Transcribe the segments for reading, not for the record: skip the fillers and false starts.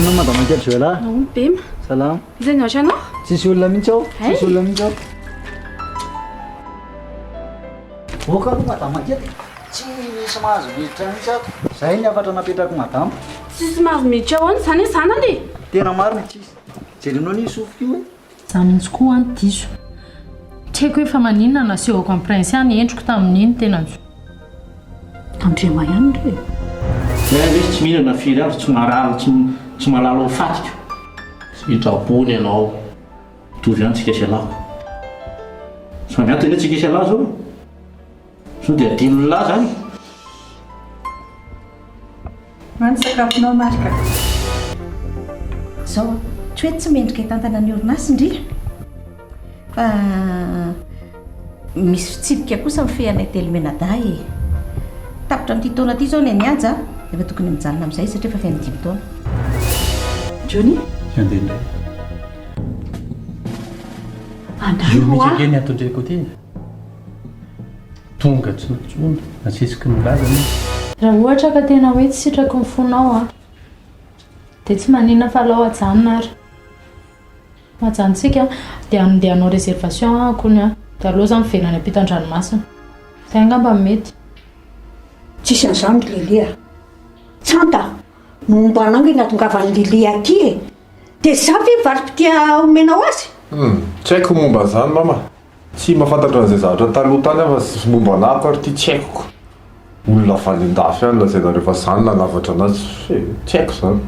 Salama madame Joela. Bim. Salam. Izay no siano? Tsisy olona mihitsy aho. Tsisy olona mihitsy aho. Voaka aloha madame kety. Tsy misy mahazo miditra mihitsy aho. Zay ny afatra napetrako madame. Tsisy mahazo miditra ao any zany zanany. Tena marina tsisy. Jerenao ny sofiko io. Za mihitsy koa any diso. Tsy haiko hoe fa maninona nasehoko amin'ny prince any endriko tamin'iny tena zo. Andrema ihany re. Misy tsy mihinana firy azy tsy marary tsy malala ho fatika. Tsy hitrapony ianao. Mitovy ihany tsika isalako. Tsy miantona tsika isalahy zao. So dia adino lahy zany. Mano sakafonao marika. Zao tsy hoe tsy mendrika hitantana ny orinasy indrindra. Fa misy fitsipika kosa mifehanay telo menaday. Tapitra amin'ity taona ity zao ny aniaja, efa tokony mijanona amin'izay satria efa feno 5 taona. Johnny? Andeny. Andany hoa. Johnny atondreko ty. Tonga tsy nitsona, nasisiky ny lazany. Raha ohatra ka tena hoe tsy sitrako ny fonao dia tsy maninona fa alao ajanona ary. Majanontsika dia andehanao réservation kony dia alao zany mivelany ampitan-dranomasina. Zay angamba mety. Tsisy an'izany Lilia. Tsanta, momba anango natongavany Lilia aty e. Dia zavy valim-pitia omenao azy? Tsy haiko momba an'izany mama. Tsy mahafantatra an'izay zavatra taloha tany aho fa sy momba anako ary ty tsy haiko. Olona valin-dafy ihany lazainareo fa izany nanavatra anazy. Tsy haiko izany.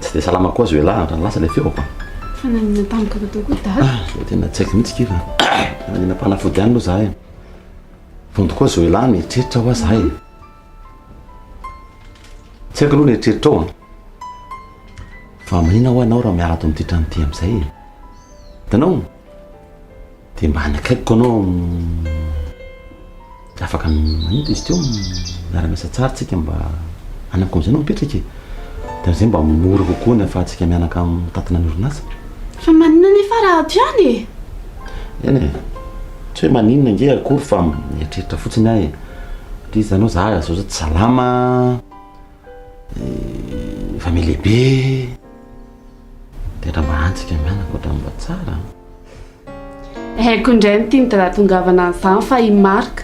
Tsy dia salama koa Zoela, raha lasa ilay feoko. Fa nanina tampoka tatao koa dady. Tena tsy haiko mihitsy kiva. Nanina mpanafody ihany aloha zahay. Vondo koa Zoela mieritreritra ho azy zahay. Tsy haiko aloha ny eritreritra ao. Fa manina ho anao raha miara ato amin'ity trano ity amin'izay. Hitanao? Dia mba anakaikiko anao afaka manita izy teo miara-miasa tsara tsika mba anako amin'izay anao mipetraka e. Dia amin'izay mba mora kokoa ny ahafahantsika mianaka mitatana ny orinasa. Fa maninona nefa raha ato ihany e? Eny e, tsy hoe maninona nge akory fa mieritreritra fotsiny ahy. Satria izanao zahay zao tsy salama, famille lehibe. Dia raha mba antsika mianaka ohatra mba tsara. Haiko indray ny tia mitady-tongavana an'izany fa i marika.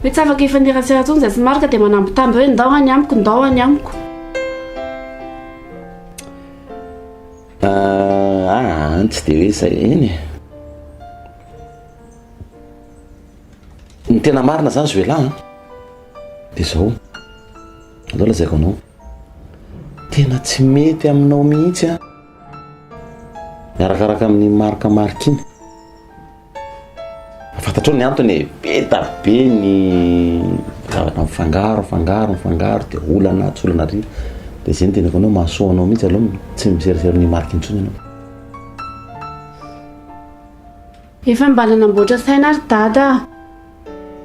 Hoe tsy afaka hifaneransera intsony izay tsy marika dia manambitamby hoe ndao any amiko, ndao any amiko. Tsy dia hoe izay eny e. Ny tena marina zany Zoela dia izao. Aleo lazaiko anao. Tena tsy mety aminao mihitsy miarakaraka amin'ny marika iny. Fantatrao ny antony be ny zavatra mifangaro dia olana tsy olana ry. Dia izay ny tenako anao mahasoa anao mihitsy aloha tsy miserasera ny marika intsony ianao. Efa mba nanamboatra saina ary dada.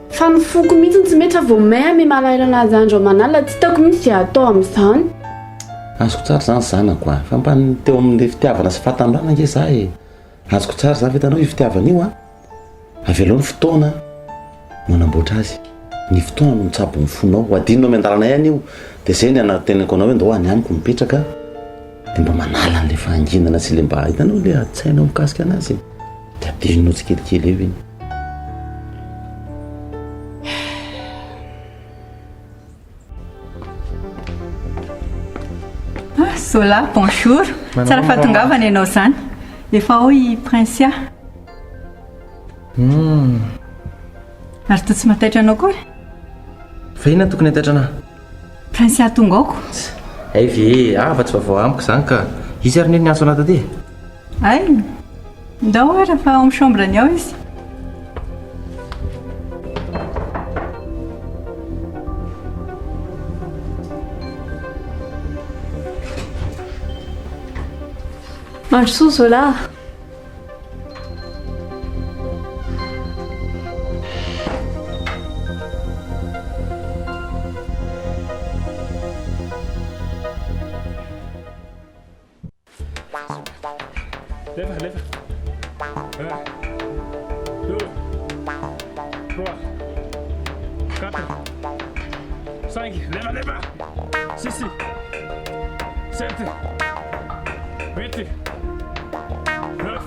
Fa ny foko mihitsy tsy mety fa vao may malaela anazy andro manala tsy hitako mihitsy dia atao amin'izany. Azoko tsara zany zanako fa mba teo amin'ilay fitiavana sy fahatambrana nge zahay. Azoko tsara zany hitanao io fitiavana io avy aloha ny fotoana manamboatra azy ny fotoana no mitsabo ny fonao adinonao miandarana ihany io dia izay ny anatenako anao hoe ndo anyanyko mipetraka dia mba manala n'la fahanginana sy le mba hitanao le atsainao mikasika anazy dia adinonao tsikelikely eo iny. Zola, bonjour. Tsara fahatongavana ianao izany. Efa ao i Prinsia. Ary toa tsy mataitra anao koa. Fa inona tokony hataitra anahy? Prinsia tonga aoko. Ay ve afa-tsy vaovao amiko izany ka izy ary neny niantso anahy taty? Ay, ndao ary fa ao amin'ny chambre-ny ao izy. Andro soa Zola. Leva. 1, 2, 3, 4, 5. Leva. 6, 7, 8, 9.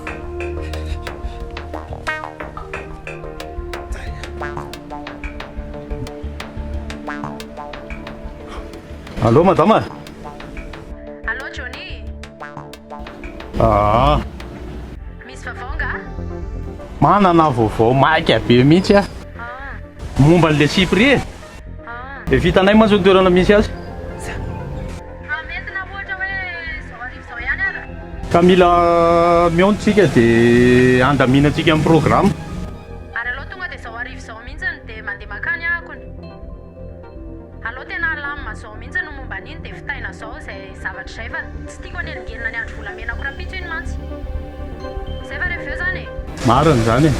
Allô, madame? Allô, Johnny? Misy vaovao nga? Manana vaovao maika be mihitsy a. Momba an'le Cyprie. Dia vitanay mantsy ny toerana misy azy. Mentina ohatra hoe zao arivo zao ihany ara? Ka mila mihaontsika dia andaminantsika amin'ny programme. Ary aloha tonga dia zao arivo zao mihitsiny dia mandeha makany ahakony. Aloha tena lamina zao mihitsy no momba an'iny dia fitaina zao izay zavatra izay fa tsy tiako anelingelina ny andro volamena korapitso iny mantsy. Izay fa rehefa eo izany e. Marina izany e.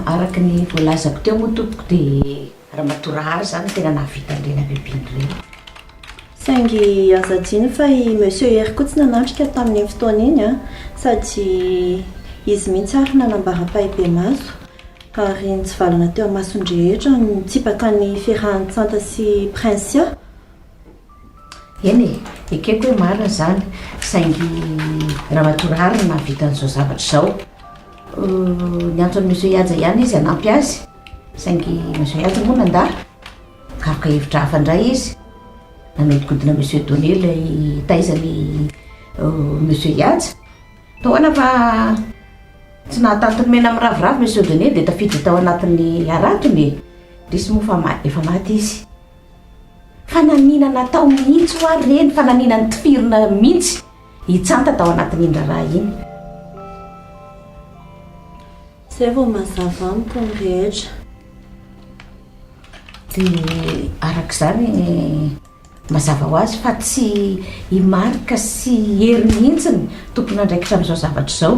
Araka ny voalazako teo moa tompoko dia raha matorahary izany tena nahavita an'ireny abebiny ireny. Saingy azadiny fa i monsieur Hery koa tsy nanatrika tamin'ny fotoana iny a, sady izy mihitsy ary nanambara-pahibe maso ary nitsivalana teo amasondrehetra nitsipaka ny fiarahan-tsanta sy Prinsia. Eny e, ekeko hoe marina izany saingy raha matorahary no nahavita an'izao zavatra izao. Ny antony monsieur Yadza ihany izy hanampy azy saingy monsieur Yadza moa nandà karoka hevitra hafa indray izy nametikodina monsieur Donné ilay taizany monsieur Yadza taoana fa tsy nahatantiny mena amin'ny ravoravo monsieur Donné dia tafiditra tao anatin'ny aratony risy moa fa efa maty izy. Fananina natao mihitsy ho ary reny, fananina ny tifirina mihitsy hitsanta tao anatin'iny raha iny. Izay vao mazava amiko ny rehetra. Dia arak'izany mazava ho azy fa tsy himarika sy hery mihitsiny tompony andraikitra amin'izao zavatra izao.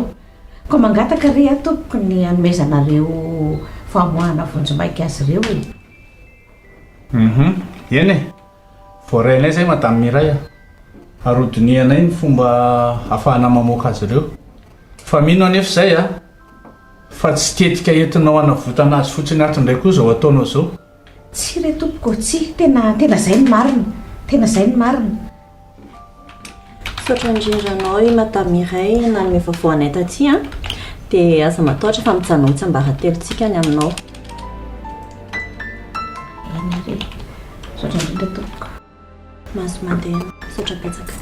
Koa mangataka re tompoko ny hanomezanareo famoahana vonjy-maika azy ireo e. Eny e, voarainay izay madame Iray a. Arodinianay ny fomba ahafahana mamoaka azy ireo. Fa mino anefa izay a, fa tsy tetika entinao hanavotana azy fotsiny ato indray koa izao ataonao izao. Tsy re tompoko tsy, tena izay ny marina, tena izay ny marina. Saotra indrindranao i madame Iray nanome vaovao anay taty a, dia aza matahotra fa mitsanona tsambarantelontsika ny aminao. Eny re, saotra indrindra tompoko. Maso mandeha, saotra betsaka.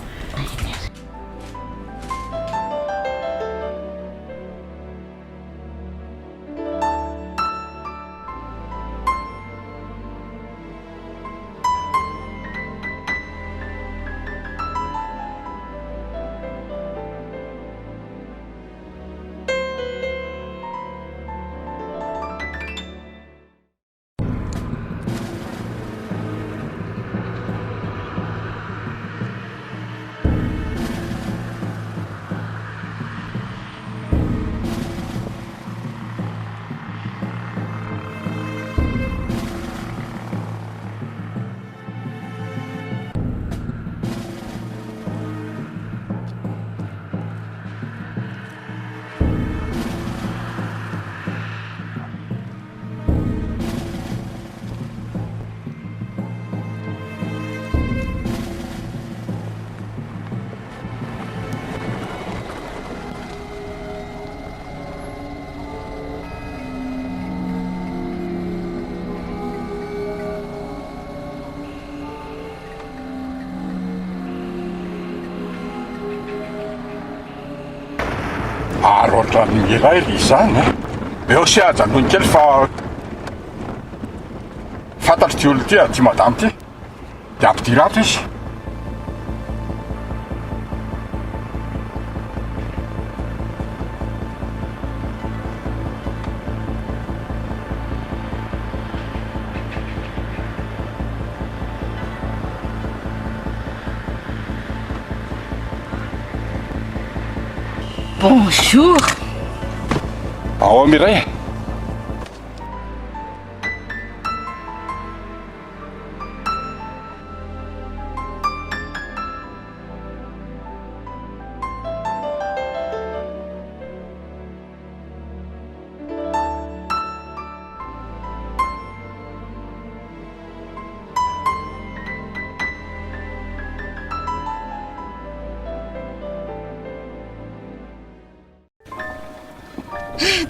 Aro ohatran'ny Iray ry izany a. Eo sy ajanony kely fa fantatro ty olo ty ty madamo ty dia ampidiratra izy. Bonjour. Ao Iray.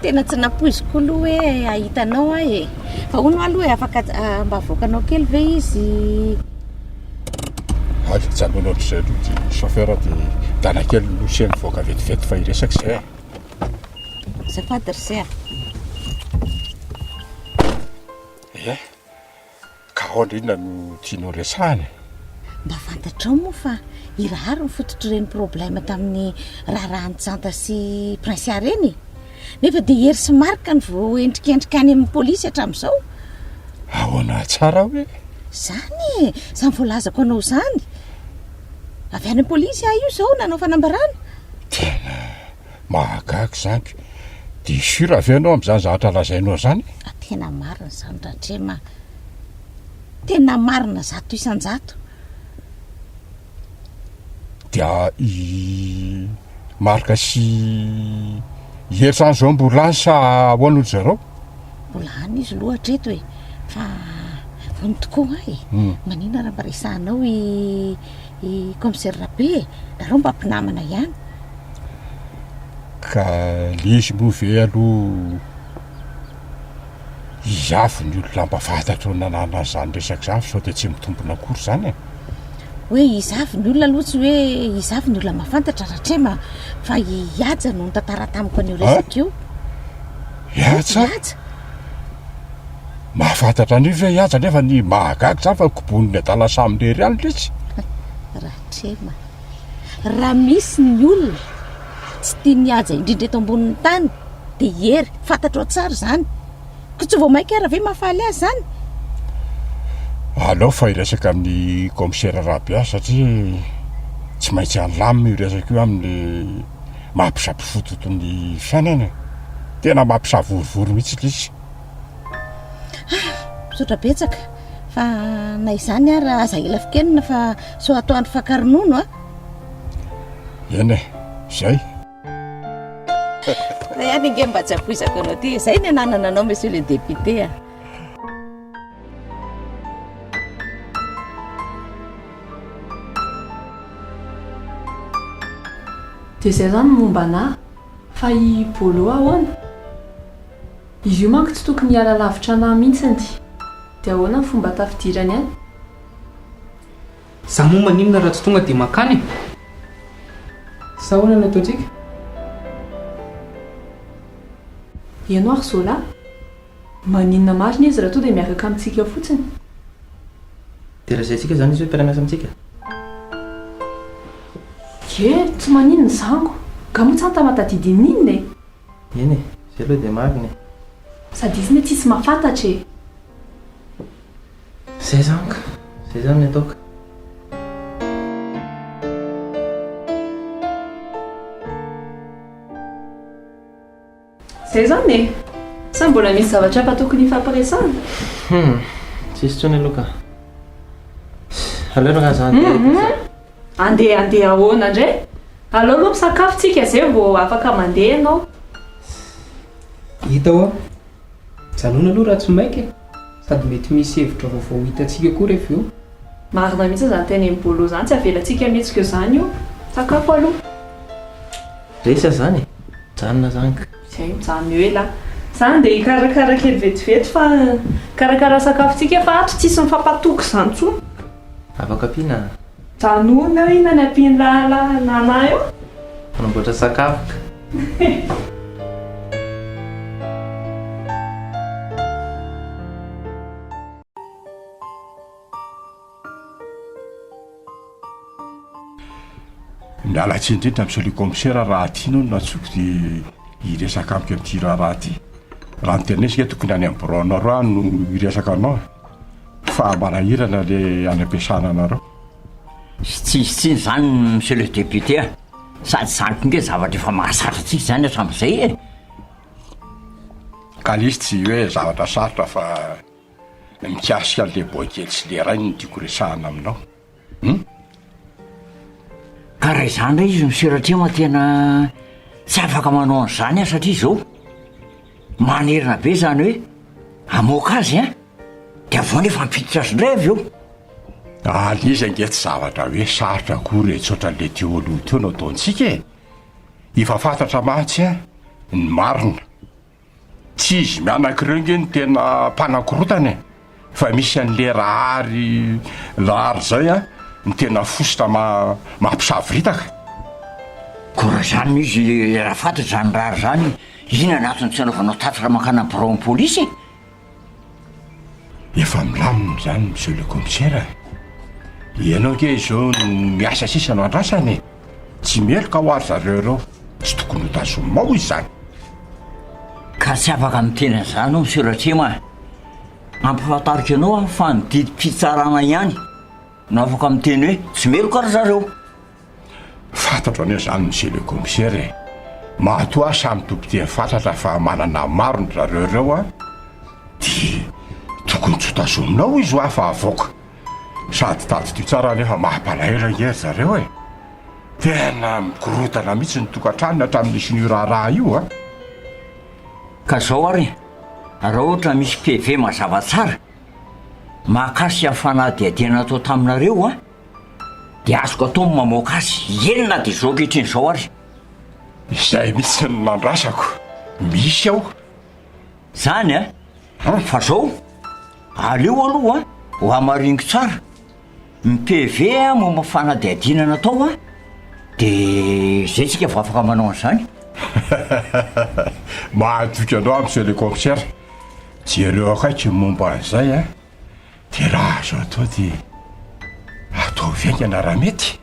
Tena tsy napoiziko aloha hoe ahitanao ahy e. Fa hono aloha afaka mba avoakanao kely ve izy? Ay, janona ohatr'izay aloha ty chauffeur dia dana kely nosy mivoaka vetivety fa iresaka izay. Azafady ry zay. Ka ahoana inona no tianao resahana? Mba fantatrao moa fa irary ny fototry ireny problème tamin'ny raharahany Tsanta sy Prince reny. Nefa dia hery sy marika ny vao endrikendrika any amin'ny polisy hatramin'izao. Ahoana tsara hoe? Zany samy voalazako anao zany. Avy any polisy io zao nanao fanambarana. Tena mahagaga zany. Dia sura avy anao amin'izany zavatra lazainao zany? Tena marina zany ratrema. Tena marina zato isan-jato. Dia i marika sy hery zany zao mbola any sa hoan'olo zareo? Mbola any izy loatra eto e. Fa vony tokoa ahy. Manina raha mba resahanao i commissaire Rabe. Nareo mba mpinamana ihany. Ka izy moa ve aloha izafo ny olona mba fantatro nanana zany resaka zany sao dia tsy mitombona akory zany e. Hoe izafo ny olona aloha tsy hoe izafo ny olona mahafantatra ratrema fa hiaja no tantara tamiko an'io resaka io. Hiaja? Mahafantatra an'io ve hiaja nefa ny mahagaga zany fa kobon'ny adala samylery any letsy. Ratrema. Raha misy ny olona tsy tia ny haja indrindra eto ambonin'ny tany dia hery fantatrao tsara zany. Ka tsy vao mainka raha ve mahafaly azy zany. Alao fa iresaka amin'ny commissaire Rabe satria tsy maintsy alamina io resaka io amin'ny mampisampifototo ny fiainana. Tena mampisavorivory mihitsy izy. Misaotra betsaka fa na izany ary aza ela fikenina fa so atao andro fankaronono a. Eny e, zay. Ihany inge mba tsy apoizako anao ty. Zay ny ananana anao monsieur le député a. Dia izay zany momba anahy fa i bolo ahoana? Izy io manko tsy tokony hiala lavitra anahy mihitsiny. Dia ahoana ny fomba tafidirany any? Za moa maninona raha tsy tonga dia makany? Sa ahoana no ataontsika? Ianao ary Zola, maninona marina izy raha tonga dia miaraka amintsika fotsiny? Dia raha izay tsika zany izy hoe mpiara-miasa amintsika? Tsy maninona zango. Ka moa Tsanta matadidiny ninona e? Eny e, izay aloha dia marina e. Sady izy ne tsisy mahafantatra e. Zay zango, zay zany ny ataoko. Zay zany e. Sa mbola misy zavatra hafa tokony hifampiresahana? Tsisy tsony aloha ka. Aleo raha zany. Andeha ahoana indray? Aleo aloha misakafo tsika zay vao afaka mandeha ianao. Hita ho janona aloha raha tsy maika sady mety misy hevitra vaovao hitantsika koa rehefa eo. Marina mihitsy zany teny amin'ny bolo zany tsy avelantsika mihitsika zany io. Sakafo aloha. Resa zany e. Janona zany ka. Zay mijanona eo ela. Zany dia hikarakara kely vetivety fa karakara sakafontsika fa hatry tsisy mifampatoky zany tsony. Afaka ampiana. Janona ina ny ampiana nanahy eo. Manamboatra sakafo ka. miala tsy indrindra misy commissaire raha tianao no natsoko dia hiresaka amiko amin'ity raha ty raha nytenesika tokony any amin'ny bureau-nao roa no hiresaka anao fa manahirana le any am-piasana anareo. Tsy zany monsieur le député a sady zanyko nge zavatra efa mahasatra tsika zany hatramin'izay e. Ka izy tsy hoe zavatra sarotra fa mikasika an'le boakely sy le ray no tiako resahana aminao. Ka raha izany ra izy monsieur Ratrema tena tsy afaka manao an'izany a satria zao manerina be zany hoe amoaka azy a dia avao nefa mpiditra azy indray avy eo. Izy ange tsy zavatra hoe sarotra akory tsoatran'le teo aloha teo no ataontsika e. Efa fantatra mahatsy a ny marina tsy izy mianakireo nge ny tena mpanakorotany fa misy an'le rahary zay a ny tena fositra mampisaviritaka. Ko raha zany izy raha fantatra zany rahary zany ina anatony tsy anaovanao tatitra makana bureau polisy. Efa milamina zany monsieur le commissaire. Ianao nge izao miasa sisa no andrasany tsy meloka ho ary zareo reo tsy tokony ho tazominao izy zany. Ka tsy afaka miteny an'izany ao monsieur Ratrema ampahatarika anao fa ny didim-pitsarana ihany no afaka miteny hoe tsy meloka ary zareo. Fantatra any zany monsieur le commissaire mahatoa samy tompo-tia fantatra fa manana maro ny zareo reo a dia tokony tsy ho tazominao izy ho afa avoaka sady tady tio tsara nefa mahampalahelo nge zareo e. Tena mikorotana mihitsy ny tokantranony hatramin'nisy ny raharaha io a. Ka zao ary raha ohatra misy PV mazava tsara mahakasy amin'ny fanadihadiana atao taminareo a dia azoko atao mamoaka azy enina dia zao ankehitriny zao ary. Izay mihitsy ny nandrasako misy aho zany a fa zao aleo aloha ho amaringo tsara ny PV a momba fanadihadiana natao a dia zay tsika vo afaka manao an'izany. Mahatoky anao monsieur le commissaire jereo akaiky momba an'izay a dia raha azo atao dia atao viaingana raha mety.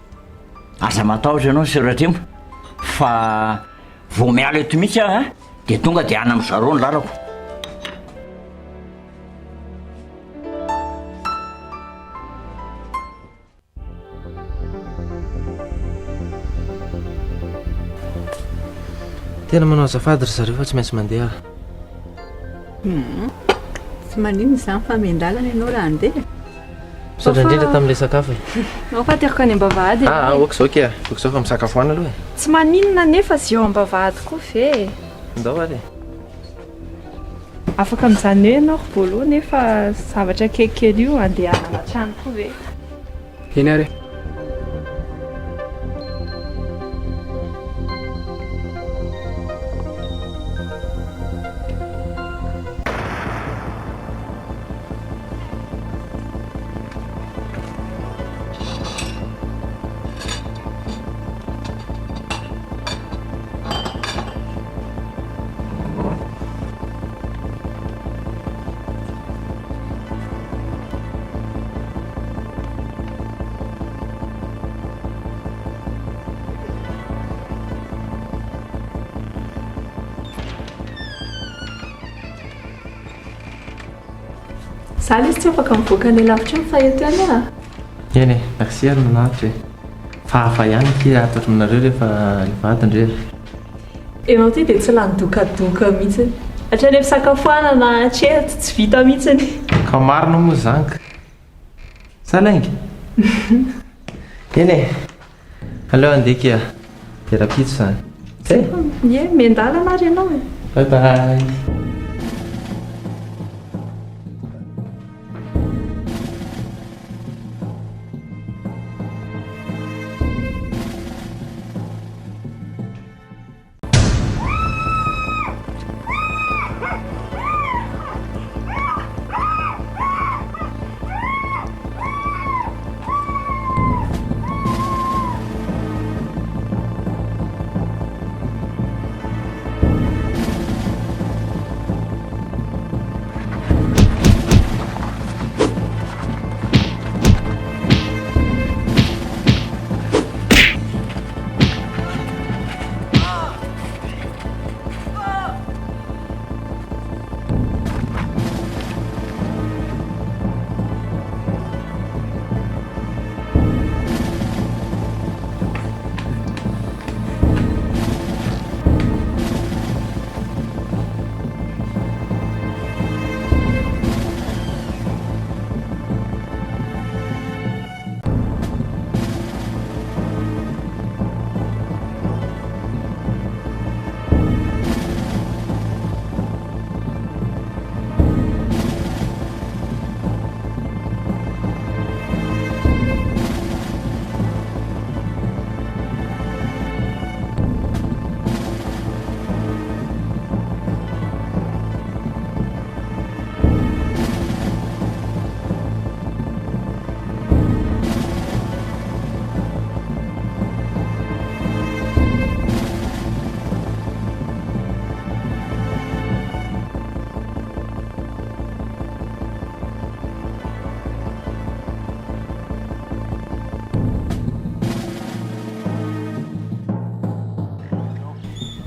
Aza matahotra ianao monsieur Ratrema fa vo miala eto mihitsy a dia tonga dia ana amin'izareo ny lalako. Tena manao azafady ry zareo fa tsy maintsy mandeha. Tsy maninona izany fa miandalana ianao raha andeha. Misaotra indrindra tamin'ilay sakafo e. Ao fa teraka any am-bavahady. Oaka izao ke oaka izao fa misakafoana aloha e. Tsy maninona nefa sy eo am-bavahady koa ve. Ndao ary Afaka amin'izany hoe ianao bolo nefa zavatra kelikely io andehanana trano koa ve. Eny ary Zaho izy tsy afaka mivoaka ny lavitra ny faheto ihany a. Eny e, merci ary nanahitra e. Fa hafa ihany ty atatra aminareo rehefa adin-drery. Ianao ty dia tsy lany dokadoka mihitsy. Hatrany fisakafoanana treto tsy vita mihitsy. Ka marina moa zany ka. Salaingy. Eny e, aleo andeha kia dia rapitso zany. Zay. Ie, miandalana ary ianao e. Bye bye.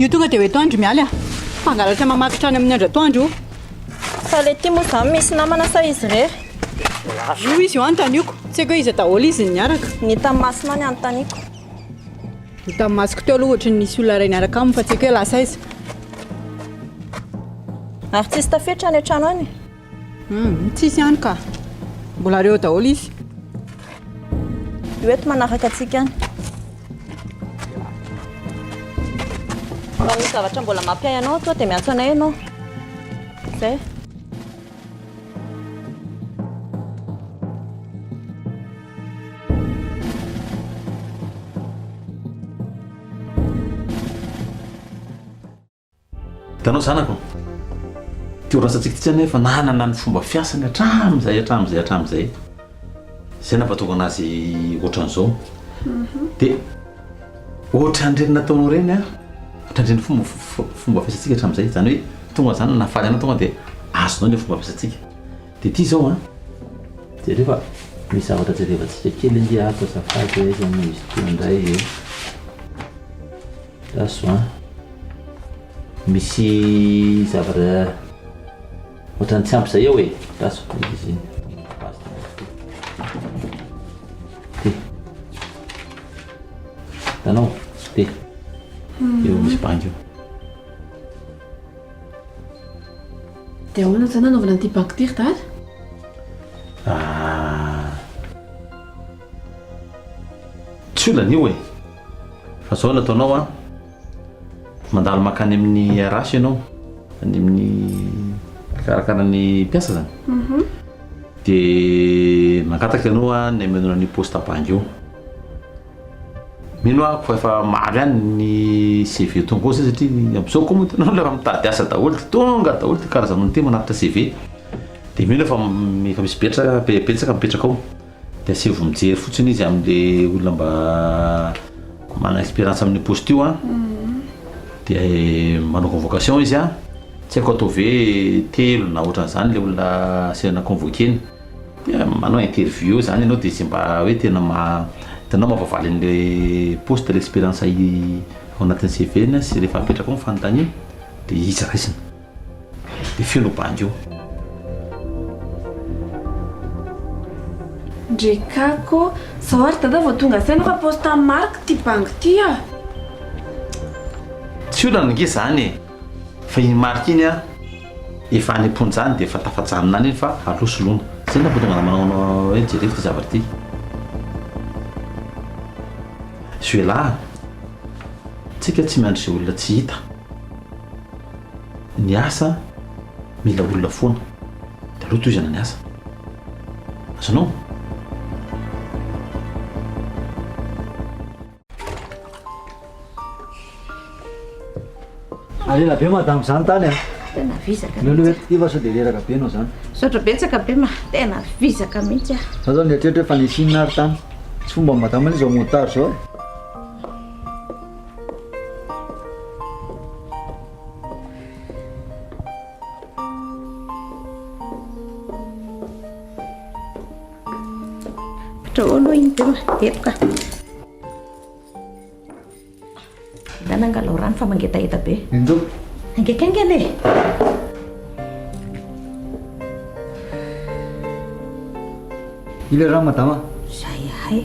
io tonga dia hoe toandro mialy a mpangalatra mamakitra any amin'ny andro atoandro fa le ty moa zany misy namana sa izy rery io izy io anontaniako tsy haiko hoe izy daholo izy niaraka ny tamin'ny masina ny anontaniako ny tamin'ny masiko teo aloha ohatry nisy olona iray niaraka aminy fa tsy haiko hoe lasa izy ary tsisy tafetra any an-trano any tsisy ihany ka mbola reo daholo izy io eto manaraka atsika any raha misy zavatra mbola mampiay anao toa dia miantso anay ianao zay hitanao zanako ty orasantsika ty tsy anefa nanana ny fomba fiasany hatramin'izay zay nampatoko anazy ohatran'izao dia ohatra andreny nataonao reny a ohatrandreny fomba fiasantsika hatramin'izay zany hoe tonga zany nafaly anao tonga dia azonao ny fomba fiasantsika dia ty zao a dia rehefa misy zavatra jerevantsika kely ndi ato zafady izy izy tondray aso a misy zavatra ohatrany tsy ampy zay eo hoe aso izy tanao dia eo misy banky io dia ahoana zany anaovana an'ity banky ty ry dada tsy olana io e fa zao nataonao a mandalo makany amin'ny arasy ianao any amin'ny karakarany mpiasa zany dia mankataka ianao a ny amenona ny poste banky io mino a fa efa maro ihany ny CV tonga ao zay satria amin'izao koa moa tanao lefa mitady asa daholo tonga daholo ty karazanao ty manafitra CV dia mino efa misy betsaka mipetraka ao dia asevo mijery fotsiny izy amin'le olona mba mana expérience amin'ny poste io a dia manao convocation izy a tsy haiko atao ve telo na ohatran'izany le olona asena convoqueny dia manao interview zany ianao dia izy mba hoe tena hitanao mampavaly an'le poste l'expérience ao anatin'ny CV na sy rehefa mipetraka ao mifanontany iny dia izy raisina dia feno banky io ndrekako zao ary dada vao tonga saina fa poste amin'ny marque ty banky ty a tsy olana nge zany e fa iny marque iny a efa any amponjany dia efa tafajanonany iny fa alosolona zay na tonga manao hoe jerevy ty zavatra ty zoelahy tsika tsy miandry zay olona tsy hita ny asa mila olona foana dia aloha toizana ny asa azonao alela be madamo zany tany a tena vizaka lelo ty fa sao dia reraka be anao zany saotra betsaka be ma tena vizaka mihitsy a za zao nieritreritra hoe fa nisinina ary tany tsy fomba madamo any zao motary zao e aloha iny be ma etoka da nangalao rano fa mangetaheta be indro angekaingany e ile rano madama zay ay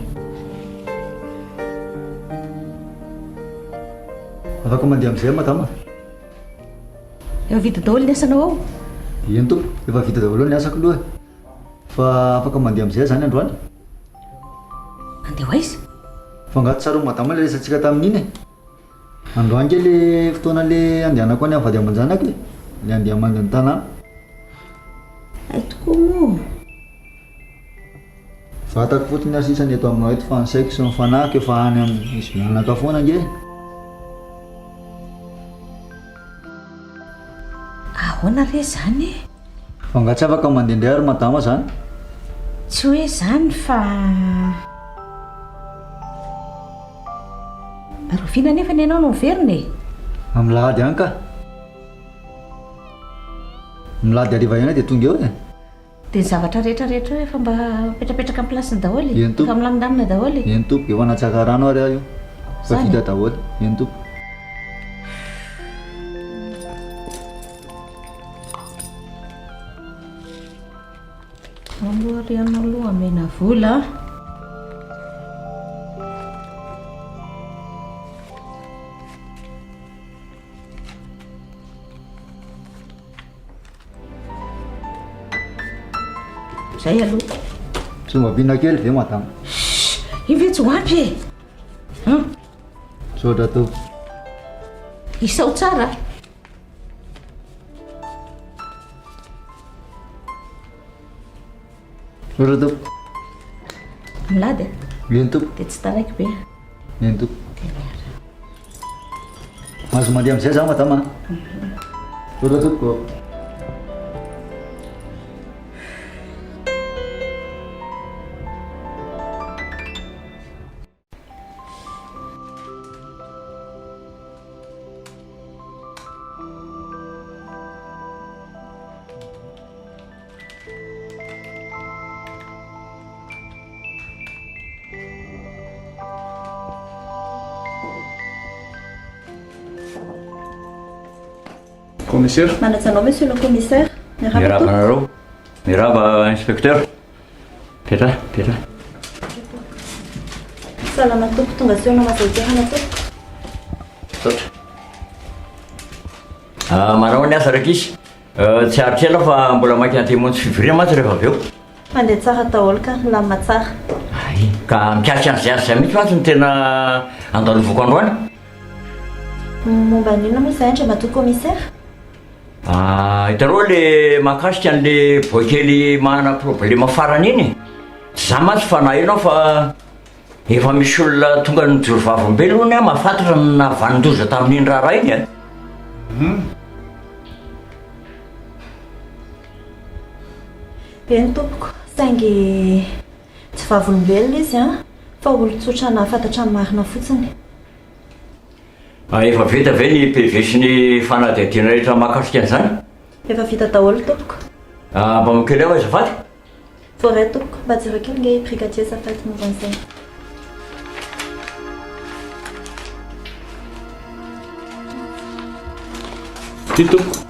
afaka mandeha am'izay madama efa vita daholo ny asanao ao ino to efa vita daholo ny asako loha fa afaka mandeha am'izay zany androany andeha hoaiza fa ngato tsaro madama le resantsika tamin'iny androany ke le fotoana le andehanako any avady aman-janako e le andeha mangy ny tanàna ay tokoa moa vatako fotony asisany eto aminao eto fa nysaiko sy mifanahiko efa any misy mianaka foana nge ahoana re zany fa nga tsy afaka mandehandray ary madama zany tsy hoe zany fa rovina nefa ny anao no miverina e amilady any ka milady ariva ihany dia tonga eo e dia ny zavatra rehetrarehetra efa mba petrapetraka amin'ny plasiny daholo Eny tompo. efa milamindamina daholo eny tompo efa natsaka rano ary aho io fa Zany? vita daholo eny tompo Amboariana aloha amena vola. Zay aloha. Tsy mabina kely ve madama? Ive tsy hoampy e. Saotra tao. Isao tsara. Saotra tao. Milady e? Eny topo. Dia tsy taraiky be. Eny topo. Mahazo mandeha amizay za madama. Saotra topoko. Commissaire. Manatsanao monsieur le commissaire. Miraba anareo. Miraba inspecteur. Petra. Salama tompo, tonga sy anao mazao-tehana tompo. Saotra. Manao ny asa raiky izy. Tsy aritrela fa mbola mainky antemontsy fivirina matsy rehefa avy eo. Mandeha tsara daholo ka lamina tsara. Ka mikasika an'izay azy zay mihitsy mantsy ny tena andalovoko androany. Momba an'inona moa izay andra matoa commissaire? Hitanao le mahakasika an'le boikely mana problema farany iny. Tsy za mantsy fa na ianao fa efa misy olona tonga nijoro vavolombelony a mahafantatra na vanindoza tamin'iny raharaha iny a. Eny tompoko, saingy tsy vavolombelona izy a, fa olon-tsotra nahafantatra ny marina fotsiny. Efa vita ve ny PV sy ny fanadihadiana rehetra mahakasika an'izany? Efa vita daholo tompoko. Mba mikely aho azafady? Voray tompoko, mba jiro kely nge brigadier azafady movan'izay. Ty tompoko.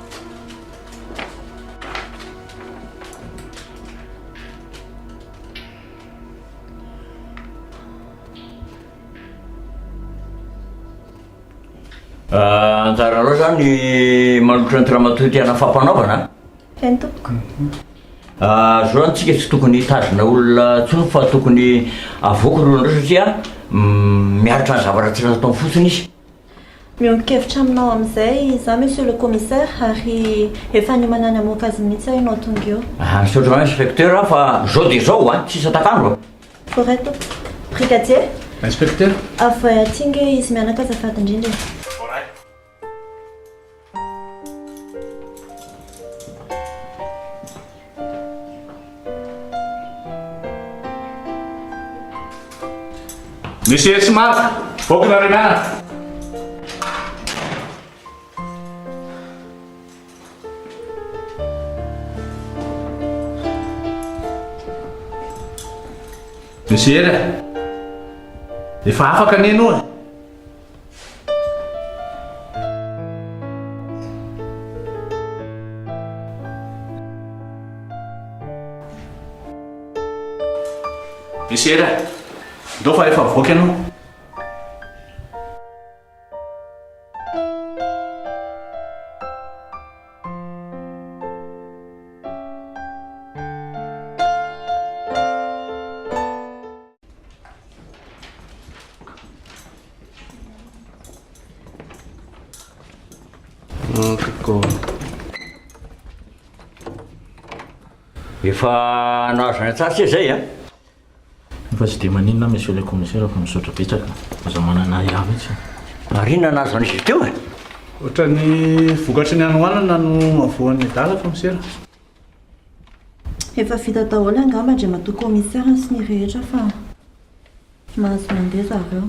Anjaranao zany malotra ny tramatoy tiana fampanaovana. Eny tompoko. Zao zany tsika tsy tokony hitazona olona tsony fa tokony avoaka ry olonareo satria miaritra ny zavatra tsy natao fotsiny izy. Mionon-kevitra aminao amin'izay za monsieur le commissaire ary efa nimanany amoaka azy mihitsy ianao tonga eo. Misaotra anao inspecteur fa zao dia zao a tsisy atakandro. Voray tompoko. Brigadier. Inspecteur. Avy aty nge izy mianaka azafady indrindra. Misy hetsy maka, vokinareo mianaka. Misy hery e, efa afaka neno e. Misy hery e, ndao fa efa voaka ianao. Efa nahazo ny atsara zay a? Efa tsy dia maninona monsieur le commissaire fa misaotra betsaka. Aza manana iavy itsy. Marina nahazo an'izy teo e? Ohatran'ny vokatry ny anohanana no avoan'ny dala commissaire. Efa vita daholo angamba ndre matoa commissaire sy ny rehetra fa mahazo mandeha zareo.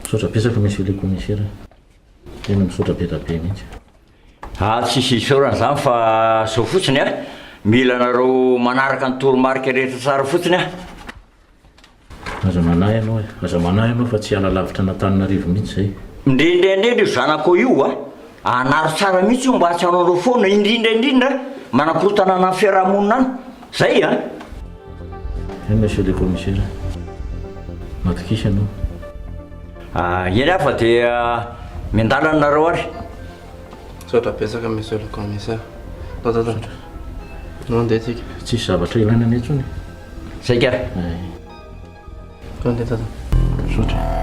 Misaotra betsaka monsieur le commissaire. Tena misaotra be da be mihitsy. Tsisy isaorana zany fa zao fotsiny a, mila anareo manaraka ny toromarika rehetra tsara fotsiny a. Aza manahy ianao e, aza manahy ianao fa tsy hanalavitra n'Antananarivo mihitsy zay. Indrindra io zanako io a, anaro tsara mihitsy io mba tsy hanao foana indrindra manakorotana na fiarahamonina any zay a monsieur le commissaire matikisa anao eny afa dia miandalana nareo ary sotra-pesaka monsieur le commissaire tatata no andeha tsika tsisy zavatra ilaina any antsony zay ka ko andeha tata sotra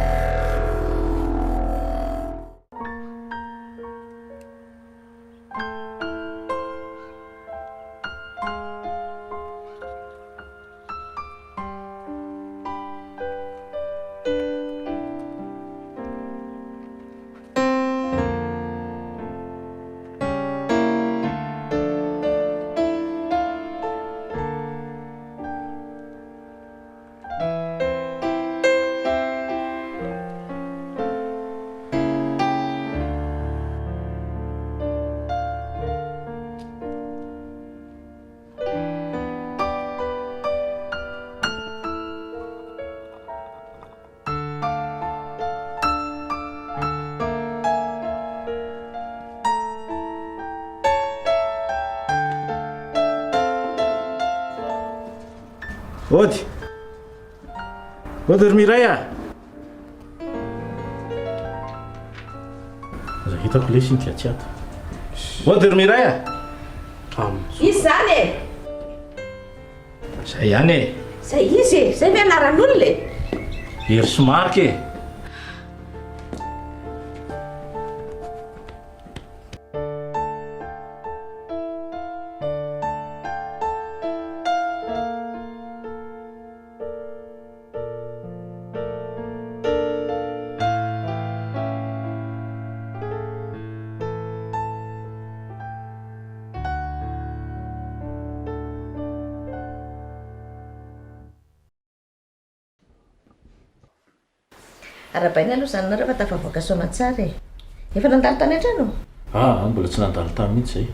ody ry Miray a za hitako lesiny tiatsiato ody ry Miray a izy zany e zay ihany e zay izy e zay mianaran'olona e ery somarika e arabaina aloha zany nareo fa tafavoaka soamantsara e efa nandalo tany an-trano mbola tsy nandalo tany mihitsy zay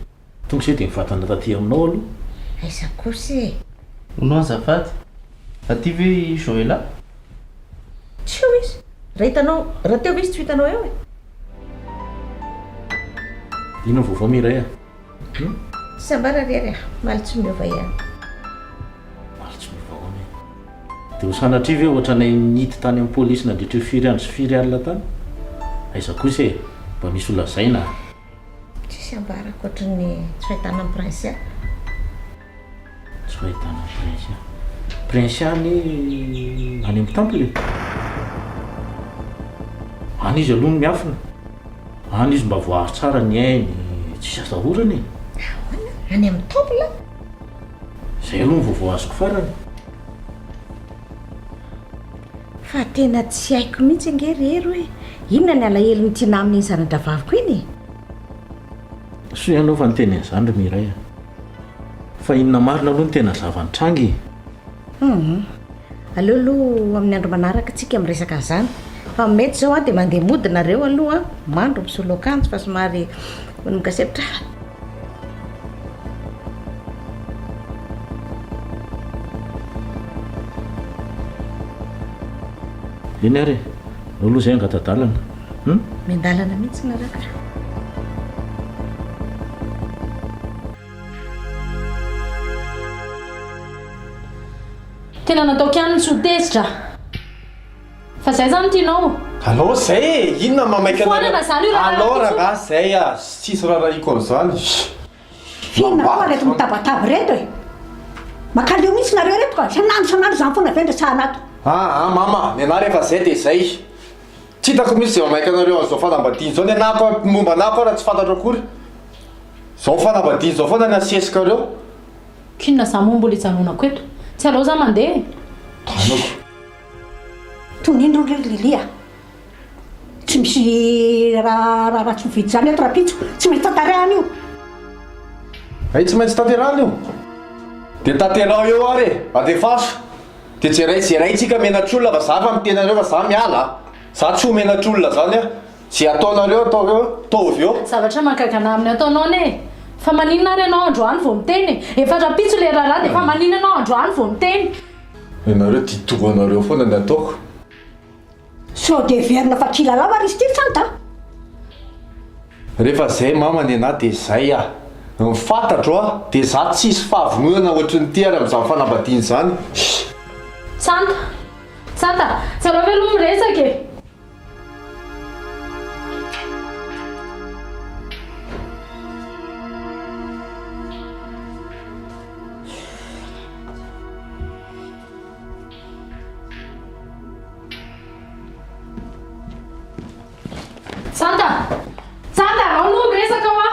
tonga se dia mifatana taty aminao aloha aiza kosy e ono azafady aty ve joela tsy eo izy raha hitanao raha teo izy tsy hitanao eo e ino vovao Miray a tsy ambara rery maly tsy miova ihany dia ho sanatria ve ohatranay nity tany amin'ny polisy nandritra 4 andro sy 4 alina tany aiza kosa e mba misy olazaina tsisy ambarako ohatrany tsy fahitana amin'ny prinsia tsy fahitana prinsia prinsia ny any amin'ny temple any izy aloha no miafina any izy mba voaharo tsara ny ainy tsisy azahorana e any amin'ny temple zay aloha ny vaovao azoko farany fa tena tsy haiko mihitsy angerery hoe inona ny alahelo ny tiana amin'iny zanadra vaviko iny so ianao fa nyteny an'izany ry Miray a fa inona marina aloha ny tena zavanytrangy aleo aloha amin'ny andro manaraka tsika miresaka zany fa mety zao a dia mandeha modinareo aloha mandro misoloakanjo fa somary mikasepitra eny ary aloha zay angatadalana miandalana mihitsy naraka tena nataoko ihany ny sodesitra fa zay zany tianao allo zay e inona mamaika Foanana zany io raha allo raha zay a tsisy raharaiko an'izany fina koa reto mitabataba reto e makaleo mihitsy nareo reto ka sanandro zany foana vendresahanato mama ny anah rehefa zay dia zay tsy hitako misy zay mamaika anareo an'izao fanambadiany zao ny anako momba anako raha tsy fantatra akory zao fanambadiany zao foana ny asesikareo kinona za moa mbola hijanonako eto tsy alao za mandeha tonindro lilia tsy misy raha tsy mividy zany eto rapitso tsy maintsy tantarahany io ay tsy maintsy tanterahany io dia tanterao eo ary e adefaso dia jeray tsika menatr'olona fa za fa mitenareo fa za miala za tsy ho menatr'olona zany a tsy ataonareo atao tovy eo zavatra mankagana aminy ataonao ne fa maninona ary anao androany vao miteny efa rapitso le raharaha dia fa maninona anao androany vao miteny ianareo titoanareo foana ny ataoko so dia verina fa tsy lalava ry izy ty fanta rehefa zay mama ny anah dia zay a Mifantatro a dia za tsisy fahavononana ohatry ny tiara amin'izany fanambadiana izany. Santa Santa tsara ve aloha miresaka e. Santa Santa aloha miresaka ho a.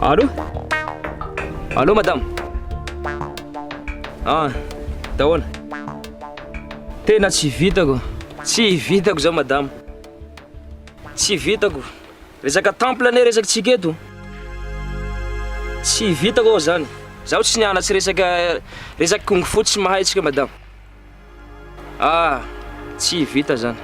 Allô? Allô madame? Dahoana? Tena tsy vitako zao madame. Tsy vitako. Resaka temple ane resakitsika eto. Tsy vitako ao zany. Zaho tsy nianatsy resaky kung fu tsy mahaitsika madame. Tsy vita zany.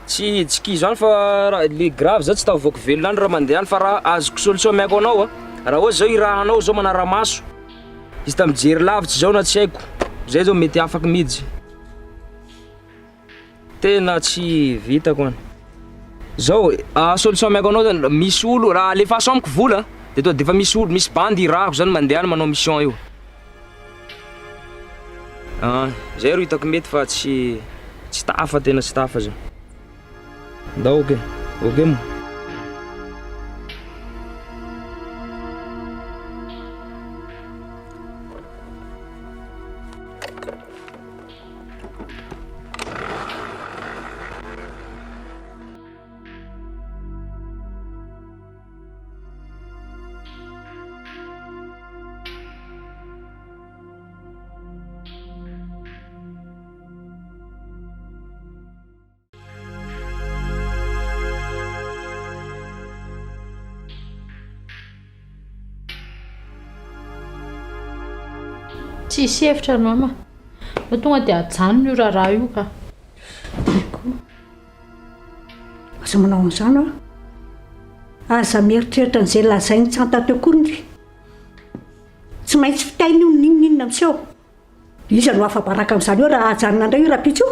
Tsy kizo any fa le grave zao tsy tavoko velona any raha mandeha any fa raha azoko solution miako anao raha ohatsy zao irahanao zao manara-maso izy tamijery lavitsy zao na tsy haiko zay zao mety afaky miditsy. Tena tsy vitako any. Zao solution miako anao zany misy olo raha alefaso amiko vola de to defa misy olo misy bandy irahako zany mandeha any manao mission io. Zay ro hitako mety fa tsy tafa tena tsy tafa zao. Da ok mo. Tsisy hevitra anao ma. Fa tonga dia ajanona io raharaha io ka. Aza manao an'izany aza mieritreritra n'izay lazainy tsanta teo kondy. Tsy maintsy fitainy io ninona amin'izao. Iza no afa-baraka amin'izany eo raha ajanona indray io raha-pitso.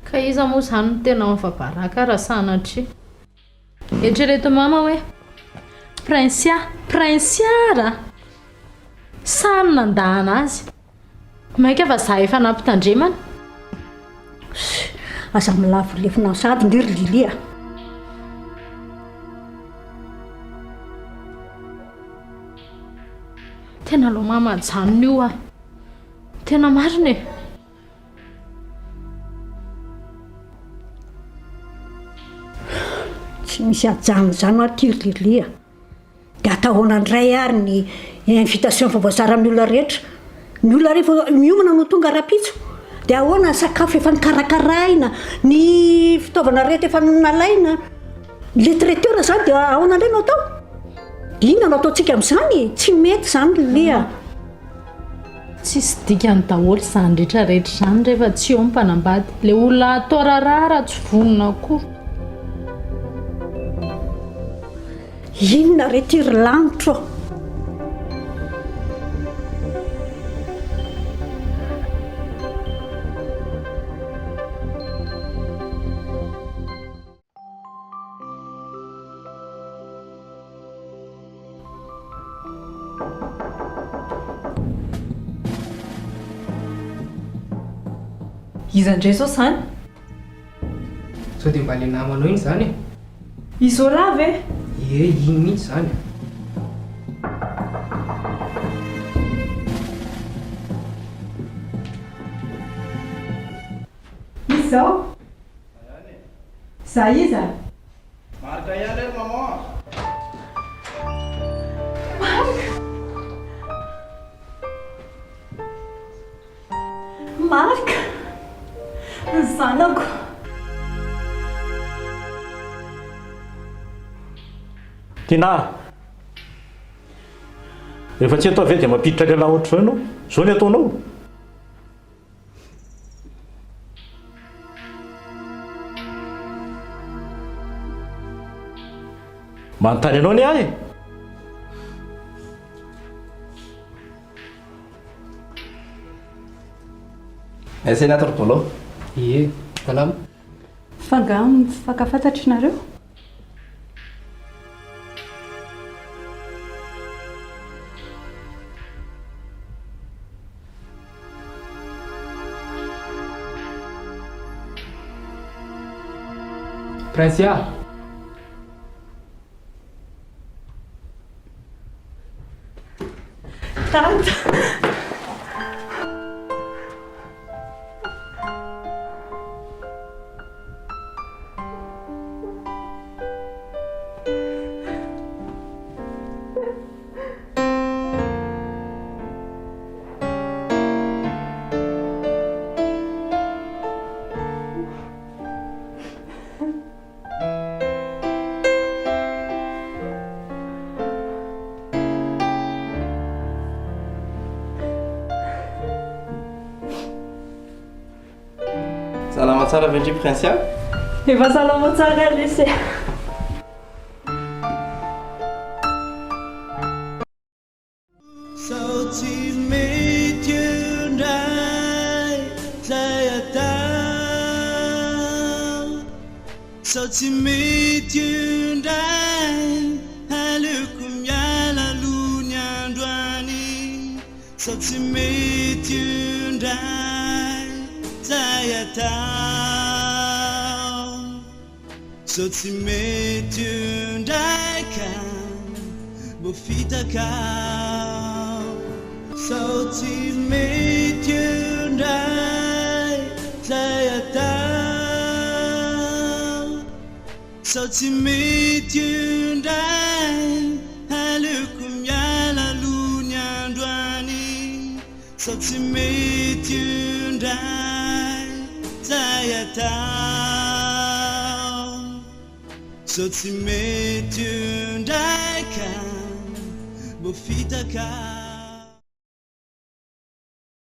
Ka iza moa izany no tena afa-baraka raha sanatry. Eritrereto mama hoe prinsiara samy nandahana azy. Maika fa za efa nampitandremana. Aza milavo lefina sady ndiry Lilia. Tena aloha mama ajanona io tena marina e. Tsy misy ajanona izany aty Lilia. Dia atahoana indray ary ny invitation fa voazara amin'ny olona rehetra. Ny olona rehefa miomana no tonga rapitso. Dia ahoana sakafo efa nikarakaraina, ny fitaovana rehetra efa nalaina. Le traiteur zany dia ahoana indray no atao? Inona no ataontsika amin'izany? Tsy mety izany Lilia. Tsisy dikany daholo izany rehetrarehetra izany rehefa tsy eo ny mpanambady. Le olona atao raha tsy vonona koa. Inona retiry lanitra. Iza indray zao izany? Sao dia mba le namanao iny izany e. Izo lava e? Iny mihitsy izany. Izao? Za iza? Marika ihany ry maman. Marika! Ny zanako! Tina! rehefa tsy atao ve dia mampiditra lehilahy ohatr'izao ianao zao ny ataonao manontany anao ny ahy aiza ny ato ry bolo ie salama fanga tsy fankafantatrinareo Prinsia Tata salama tsara vendry prinsia efa salama tsara lesy Sao tsy mety indray aleoko miala aloha ny androany sao tsy mety indray zay atao sao tsy mety indray ka mbo fitakao sao tsy mety indray zay atao sao tsy mety indray aleoko miala aloha ny androany sao tsy mety indray zay atao sao tsy mety indray ka mbo fitakao